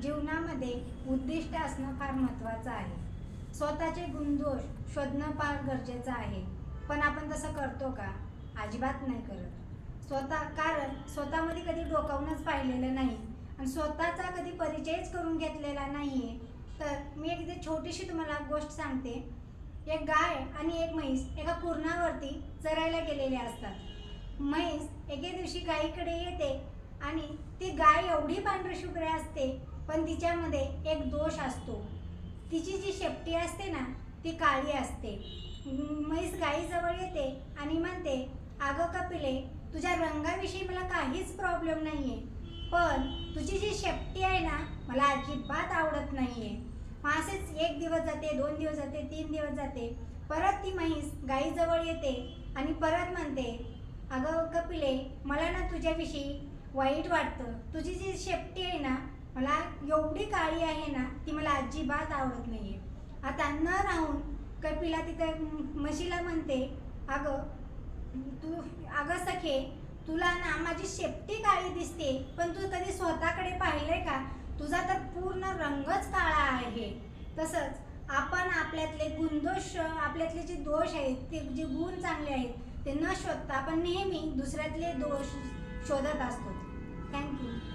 जीवनामध्ये उद्दिष्ट असणं फार महत्त्वाचं आहे. स्वतःचे गुणदोष शोधणं फार गरजेचं आहे. पण आपण तसं करतो का? अजिबात नाही करत. कारण स्वतःमध्ये कधी डोकावूनच पाहिलेलं नाही आणि स्वतःचा कधी परिचयच करून घेतलेला नाही आहे. तर मी एक छोटीशी तुम्हाला गोष्ट सांगते. एक गाय आणि एक म्हैस एका कुरणावरती चरायला गेलेले असतात. म्हैस एके दिवशी गायीकडे येते आणि ती गाय एवढी पांढरीशुभ्र असते, पण तिच्यामध्ये एक दोष असतो. तिची जी शेपटी असते ना, ती काळी असते. म्हैस गायीजवळ येते आणि म्हणते, अगं कपिले, तुझ्या रंगाविषयी मला काहीच प्रॉब्लेम नाही आहे, पण तुझी जी शेपटी आहे ना, मला अजिबात आवडत नाही आहे. मग असेच एक दिवस जाते, 2 दिवस जाते, 3 दिवस जाते. परत ती म्हैस गायीजवळ येते आणि परत म्हणते, अगं कपिले, मला ना तुझ्याविषयी वाईट वाटतं. तुझी जी शेपटी आहे ना, मला एवढी काळी आहे ना, ती मला अजिबात आवडत नाही आहे. आता न राहून कपिला तिथं म्हशीला म्हणते, अगं अगं सखे, तुला ना माझी शेपटी काळी दिसते, पण तू कधी स्वतःकडे पाहिलंय का? तुझा तर पूर्ण रंगच काळा आहे. तसंच आपण आपल्यातले गुणदोष, आपल्यातले जे दोष आहेत, ते जे गुण चांगले आहेत, ते न शोधता आपण नेहमी दुसऱ्यातले दोष शोधत असतो. थँक्यू.